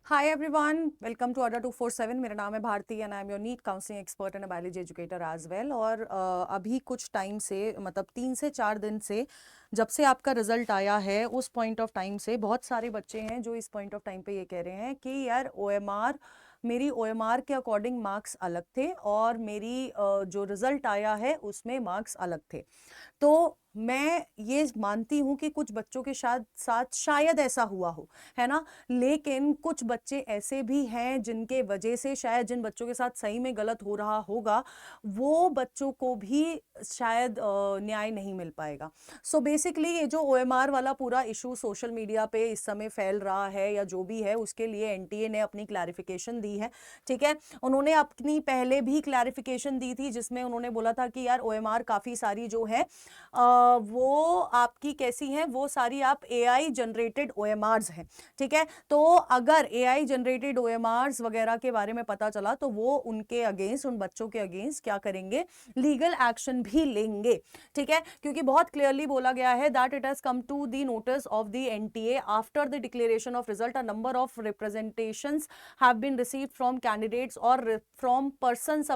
Hi everyone, welcome to अड्डा 247। मेरा नाम है Bharti and I am your NEET counselling expert and biology educator as well. और अभी कुछ टाइम से, मतलब 3 से 4 दिन से, जब से आपका रिजल्ट आया है उस पॉइंट ऑफ टाइम से बहुत सारे बच्चे हैं जो इस पॉइंट ऑफ टाइम पे ये कह रहे हैं कि यार ओएमआर, मेरी ओएमआर के अकॉर्डिंग मार्क्स अलग थे और मेरी जो रिजल्ट आया है उसमें मार्क्स अलग थे। तो मैं ये मानती हूं कि कुछ बच्चों के साथ साथ शायद ऐसा हुआ हो, है ना। लेकिन कुछ बच्चे ऐसे भी हैं जिनके वजह से शायद, जिन बच्चों के साथ सही में गलत हो रहा होगा, वो बच्चों को भी शायद न्याय नहीं मिल पाएगा। सो बेसिकली ये जो ओएमआर वाला पूरा इशू सोशल मीडिया पे इस समय फैल रहा है या जो भी है, उसके लिए एनटीए ने अपनी क्लैरिफिकेशन दी है। ठीक है, उन्होंने अपनी पहले भी क्लैरिफिकेशन दी थी जिसमें उन्होंने बोला था कि यार ओएमआर काफी सारी जो है वो आपकी कैसी हैं, वो सारी आप एआई जनरेटेड ओएमआर्स हैं। ठीक है, तो अगर एआई जनरेटेड ओएमआर्स वगैरह के बारे में पता चला तो वो उनके अगेंस्ट, उन बच्चों के अगेंस्ट क्या करेंगे, लीगल एक्शन भी लेंगे। ठीक है, क्योंकि बहुत क्लियरली बोला गया है that it has come to the notice of the NTA after the declaration of result a number of representations have been received from candidates or from persons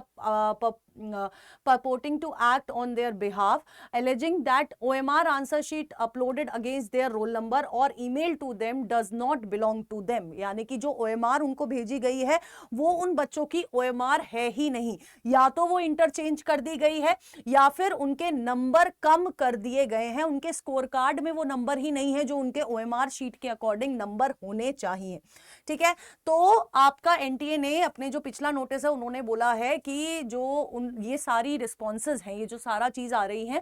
purporting to act on their behalf, alleging that OMR answer sheet uploaded against their roll number or email to them does not belong to them। यानी कि जो OMR उनको भेजी गई है वो उन बच्चों की OMR है ही नहीं, या तो वो इंटरचेंज कर दी गई है या फिर उनके नंबर कम कर दिए गए हैं, उनके स्कोर कार्ड में वो नंबर ही नहीं है जो उनके OMR शीट के अकॉर्डिंग नंबर होने चाहिए। ठीक है, तो आपका एनटीए ने अपने जो पिछला नोटिस है उन्होंने बोला है कि जो ये सारी रिस्पॉन्सेज हैं, ये जो सारा चीज आ रही है,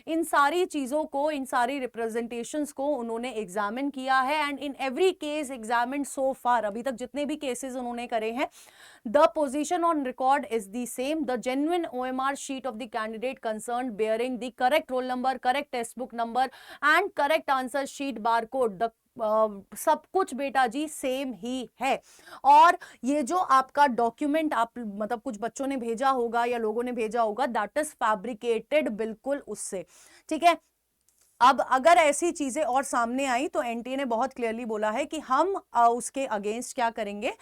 इन सारी चीजों को, इन सारी रिप्रेजेंटेशंस को उन्होंने एग्जामिन किया है and in every case examine so far, अभी तक जितने भी केसेस उन्होंने करे हैं, the position on record is the same, the genuine OMR sheet of the candidate concern bearing the correct roll number, correct textbook number and correct answer sheet bar code, the सब कुछ बेटा जी same ही है। और ये जो आपका document आप, मतलब कुछ बच्चों ने भेजा होगा या लोगों ने भेजा होगा, दैट इज फैब्रिकेटेड बिल्कुल उससे। ठीक है, अब अगर ऐसी चीजें और सामने आई तो एनटीए ने बहुत क्लियरली बोला है कि हम उसके अगेंस्ट क्या करेंगे,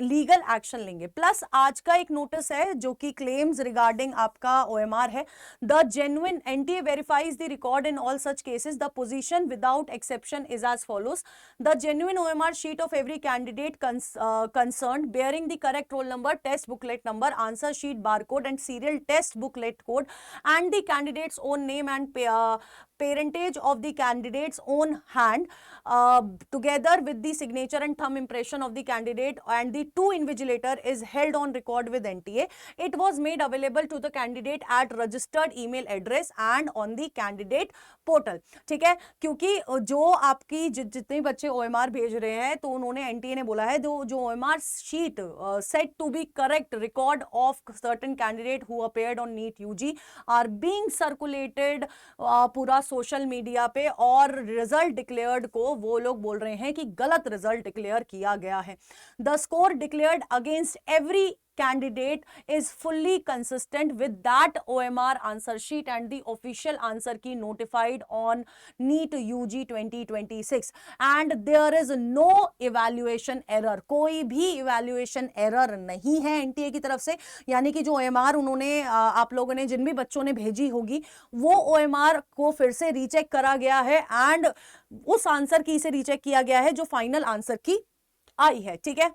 लीगल एक्शन लेंगे। प्लस आज का एक नोटिस है जो कि क्लेम्स रिगार्डिंग आपका ओएमआर है, the genuine, NTA verifies the record in all such cases, the position without exception is as follows, the genuine OMR sheet of every candidate concern bearing the correct roll number, test booklet number, answer sheet barcode and serial test booklet code and the candidate's own name and parentage of the candidate's own hand, together with the signature and thumb impression of the candidate and the two invigilator is held on record with NTA. It was made available to the candidate at registered email address and on the candidate portal। ठीक है, क्योंकि जो आपकी जितने बच्चे OMR भेज रहे हैं तो उन्होंने, एनटीए ने बोला है जो OMR sheet set to be correct record of certain candidate who appeared on NEET UG are being circulated पूरा सोशल मीडिया पे, और रिजल्ट डिक्लेयर्ड को वो लोग बोल रहे हैं कि गलत रिजल्ट डिक्लेयर किया गया है। The score declared against every candidate is fully consistent with that OMR answer sheet and the official answer key notified on NEET UG 2026 and there is no evaluation error। कोई भी evaluation error नहीं है NTA की तरफ से, यानी कि जो OMR उन्होंने आप लोगों ने, जिन भी बच्चों ने भेजी होगी, वो OMR को फिर से रीचेक करा गया है एंड उस आंसर की से रीचेक किया गया है जो फाइनल आंसर की आई है। ठीक है,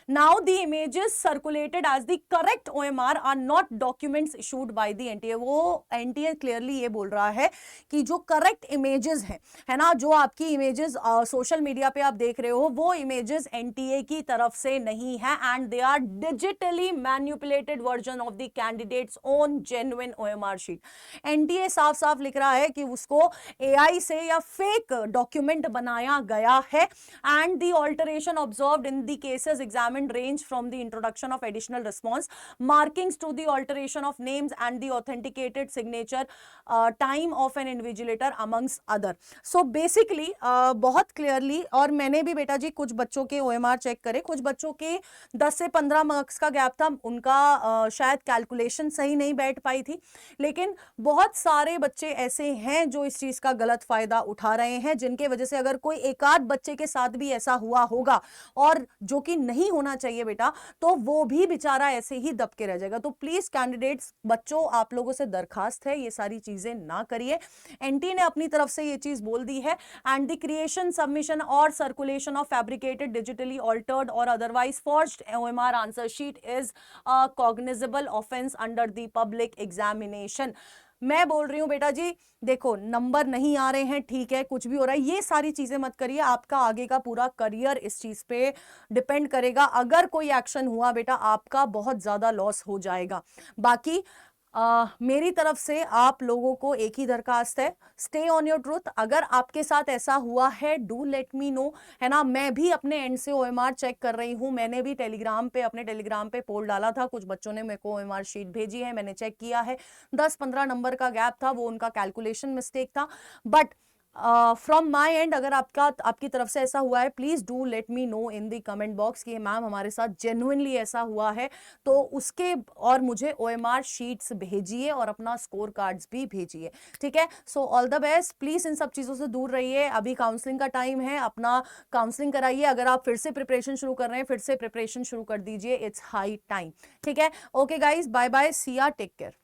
now the images circulated as the correct OMR are not documents issued by the NTA। वो NTA क्लियरली ये बोल रहा है कि जो करेक्ट इमेजेस हैं, है ना, जो आपकी इमेजेस सोशल मीडिया पे आप देख रहे हो, वो इमेजेस NTA की तरफ से नहीं है and they are digitally manipulated version of the candidate's own genuine OMR शीट। NTA साफ साफ लिख रहा है कि उसको AI से या फेक डॉक्यूमेंट बनाया गया है and the alteration observed in the cases examine examined range from the introduction of additional response, markings to the alteration of names and the authenticated signature time of an invigilator amongst other. So basically बहुत clearly, और मैंने भी बेटा जी कुछ बच्चों के OMR check करे, कुछ बच्चों के 10 से 15 मार्क्स का गैप था, उनका शायद कैलकुलेशन सही नहीं बैठ पाई थी, लेकिन बहुत सारे बच्चे ऐसे हैं जो इस चीज का गलत फायदा उठा रहे हैं, जिनके वजह से अगर कोई एक आध बच्चे के साथ भी ऐसा हुआ होगा, और जो कि नहीं होना चाहिए बेटा, तो वो भी बेचारा ऐसे ही दब के रह जाएगा। तो प्लीज कैंडिडेट्स, बच्चों, आप लोगों से दरखास्त है ये सारी चीजें ना करिए। एनटी ने अपनी तरफ से ये चीज बोल दी है, एंड द क्रिएशन, सबमिशन और circulation of fabricated, digitally altered और otherwise forged OMR answer sheet is a cognizable offence under the public examination. मैं बोल रही हूं बेटा जी, देखो नंबर नहीं आ रहे हैं, ठीक है, कुछ भी हो रहा है, ये सारी चीजें मत करिए, आपका आगे का पूरा करियर इस चीज पे डिपेंड करेगा। अगर कोई एक्शन हुआ बेटा, आपका बहुत ज्यादा लॉस हो जाएगा। बाकी मेरी तरफ से आप लोगों को एक ही दरखास्त है, स्टे ऑन योर ट्रूथ। अगर आपके साथ ऐसा हुआ है, डू लेट मी नो, है ना। मैं भी अपने एंड से OMR चेक कर रही हूं, मैंने भी अपने टेलीग्राम पे पोल डाला था, कुछ बच्चों ने मेरे को OMR शीट भेजी है, मैंने चेक किया है, 10-15 नंबर का गैप था, वो उनका कैलकुलेशन मिस्टेक था। बट फ्रॉम माई एंड अगर आपकी तरफ से ऐसा हुआ है, please do let me know in the comment box कि मैम हमारे साथ जेन्युइनली ऐसा हुआ है, तो उसके और मुझे OMR शीट्स भेजिए और अपना स्कोर कार्ड्स भी भेजिए, ठीक है। So all the best, please इन सब चीजों से दूर रहिए। अभी काउंसलिंग का टाइम है, अपना काउंसलिंग कराइए। अगर आप फिर से प्रिपरेशन शुरू कर रहे हैं, फिर से प्रिपरेशन शुरू कर दीजिए, इट्स हाई टाइम, ठीक है। ओके गाइज, बाय बाय, सी या, टेक केयर।